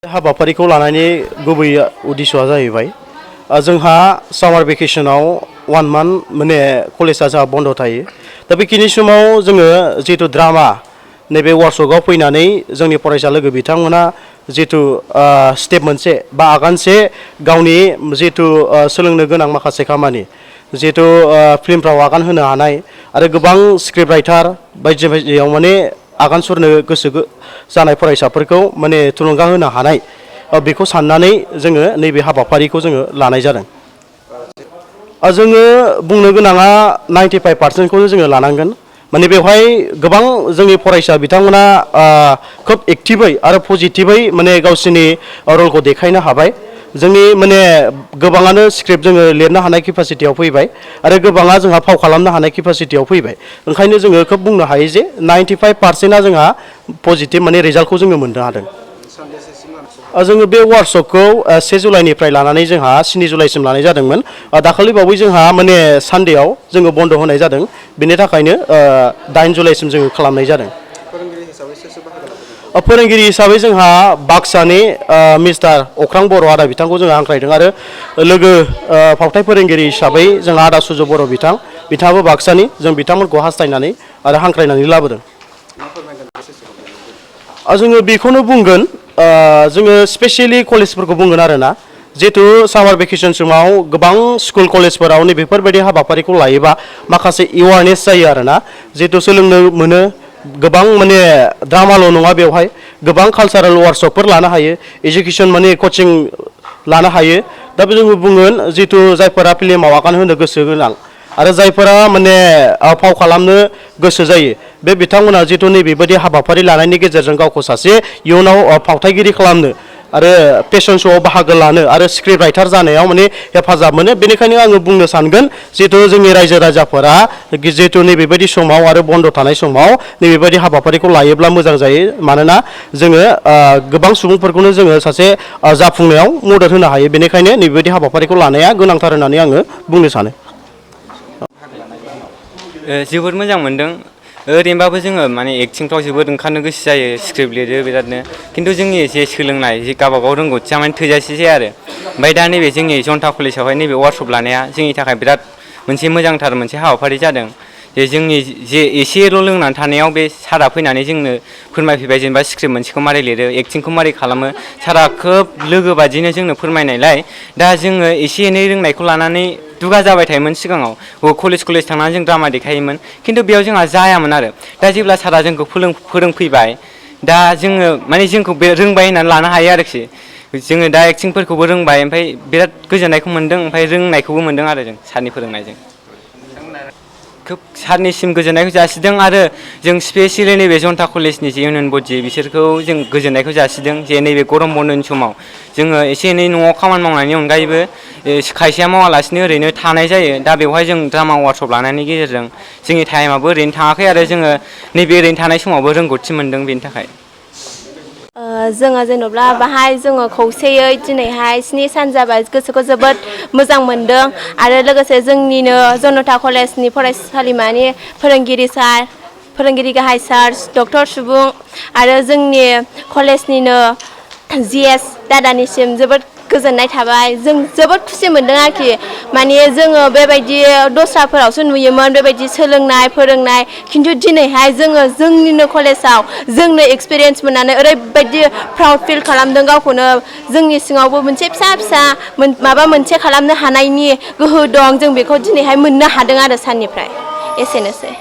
हाबाफारिखौ लानायनि गुबै उद्देश्यआ जाहैबाय जोंहा सामार भेकेशनाव 1 मान्थ माने कलेजआ जोंहा बन्द थायो दा बेखिनि समाव जोङो जितु ड्रामा नैबे वर्कशपआव फैनानै जोंनि फरायसा लोगो बिथांमोना जितु स्टेप मोनसे बा आगानसे गावनि जितु सोलोंनो गोनां माखासे खामानि जितु फिल्मफ्राव आगान होनो हानाय आरो गोबां स्क्रिप्ट राइटार बायदि बायदियाव माने आगान सुरनो गोसो जानाय फरायसाफोरखौ माने थुलुंगा होनो हानाय बेखौ साननानै जोङो नैबे हाबाफारिखौ जोङो लानाय जादों। जोङो बुंनो गोनाङा 95% जोङो लानांगोन माने बेवहाय गोबां जोंनि फरायसा बिथांमोना खोब एक्टिभै आरो पजिटिभै माने गावसिनि रलखौ देखायनो हाबाय जोंनि माने गोबाङानो स्क्रिप्ट जोङो लिरनो हानाय केपासिटियाव फैबाय आरो गोबाङा जोंहा फाव खालामनो हानाय केपासिटियाव फैबाय ओंखायनो जोङो खोब बुंनो हायो जे 95%आ जोंहा पजिटिभ माने रिजाल्टखौ जोङो मोननो हादों। जोङो बे वर्कशपखौ 1 जुलाइनिफ्राय लानानै जोंहा 7 जुलाइसिम लानाय जादोंमोन दाखालि बावै जोंहा माने सानडेआव जोङो बन्द होनाय जादों बेनि थाखायनो 8 जुलाइसिम जोङो खालामनाय जादों। फोरोंगिरि हिसाबै जोंहा बाक्सानि मिस्टार अख्रां बर' आदा बिथांखौ जोङो हांख्रायदों आरो लोगो फावथाय फोरोंगिरि हिसाबै जोंहा आदा सुजु बर' बिथाङाबो बाक्सानि जों बिथांमोनखौ हास्थायनानै आरो हांख्रायनानै लाबोदों। जोङो बेखौनो बुंगोन जोङो स्पेसियेलि कलेजफोरखौ बुंगोन आरोना जिहेतु सामार भेकेसन समाव गोबां स्कुल कलेजफोराव नैबेफोरबायदि हाबाफारिखौ लायोबा माखासे एवारनेस जायो आरोना जिहेतु सोलोंनो मोनो गोबां माने ड्रामाल' नङा बेवहाय गोबां कालसारेल वार्कशपफोर लानो हायो एजुकेसन माने कचिं लानो हायो दा जोङो बुंगोन जिहेतु जायफोरा फिल्माव आगान होनो गोसो गोनां आरो जायफोरा माने फाव खालामनो गोसो जायो बे बिथांमोना जिहेतु नैबेबायदि हाबाफारि लानायनि गेजेरजों गावखौ सासे इयुनाव फावथायगिरि खालामनो आरो फेशन श'आव बाहागो लानो आरो स्क्रिप्ट राइटार जानायाव माने हेफाजाब मोनो बेनिखायनो आङो बुंनो सानगोन जिहेतु जोंनि रायजो राजाफोरा जिहेतु नैबेबायदि समाव आरो बन्द थानाय समाव नैबेबायदि हाबाफारिखौ लायोब्ला मोजां जायो मानोना जोङो गोबां सुबुंफोरखौनो जोङो सासे जाफुंनायाव मदद होनो हायो बेनिखायनो नैबेबायदि हाबाफारिखौ लानाया गोनांथार होननानै आङो बुंनो सानो। जोबोद मोजां मोनदों ओरैनोबाबो जोङो माने एक्टिंफ्राव जोबोद ओंखारनो गोसो जायो स्क्रिप्ट लिरो बिरादनो खिन्थु जोंनि जे सोलोंनाय जे गावबागाव रोंगौथिया माने थोजासे जाया आरो ओमफ्राय दा नैबे जोंनि जनता कलेजावहाय नैबे वार्कशप लानाया जोंनि थाखाय बिराद मोनसे मोजांथार मोनसे हाबाफारि जादों जे जोंनि जे एसेल' लोंनानै थानायाव बे सारा फैनानै जोंनो फोरमायफैबाय जेनेबा स्क्रिप्ट मोनसेखौ मारै लिरो एक्टिंखौ मारै खालामो सारा खोब लोगो बादिनो जोंनो फोरमायनायलाय दा जोङो एसे एनै रोंनायखौ लानानै दुगा जाबाय थायोमोन सिगाङाव कलेज थांनानै जों ड्रामा देखायोमोन खिन्थु बेयाव जोंहा जायामोन आरो दा जेब्ला सारा जोंखौ फोरोंफैबाय दा जोङो माने जोंखौ बे रोंबाय होननानै लानो हायो आरोखि जोङो दा एक्टिंफोरखौबो रोंबाय ओमफ्राय बिराद गोजोननायखौ मोन्दों ओमफ्राय रोंनायखौबो मोन्दों आरो जों सारनि फोरोंनायजों खोब सारनिसिम गोजोननायखौ जासिदों आरो जों स्पेसियेलि नैबे जनता कलेजनि जे इउनियन बडि बिसोरखौ जों गोजोननायखौ जासिदों जे नैबे गरम बन्दनि समाव जोङो एसे एनै न'आव खामानि मावनायनि अनगायैबो खायसेया मावालासिनो ओरैनो थानाय जायो दा बेवहाय जों ड्रामा वार्कशप लानायनि गेजेरजों जोंनि टाइमाबो ओरैनो थाङाखै आरो जोङो नैबे ओरैनो थानाय समावबो रोंगौथि मोनदों बेनि थाखाय। जोङो जेन'ब्ला बाहाय जोङो खौसेयै दिनैहाय 7 सान जाबाय गोसोखौ जोबोद मोजां मोनदों आरो लोगोसे जोंनिनो जनता कलेजनि फरायसालिमानि फोरोंगिरि गाहाय सार डक्टर सुबुं आरो जोंनि कलेजनिनो GS दादानिसिम जोबोद गोजोननाय थाबाय जों जोबोद खुसि मोनदों आरोखि माने जोङो बेबायदि दस्राफोरावसो नुयोमोन बेबायदि सोलोंनाय फोरोंनाय खिन्थु दिनैहाय जोङो जोंनिनो कलेजाव जोंनो एक्सपिरियेन्स मोननानै ओरैबायदि प्राउड फिल खालामदों गावखौनो जोंनि सिङावबो मोनसे फिसा माबा मोनसे खालामनो हानायनि गोहो दं जों बेखौ दिनैहाय मोननो हादों आरो सारनिफ्राय एसेनोसै।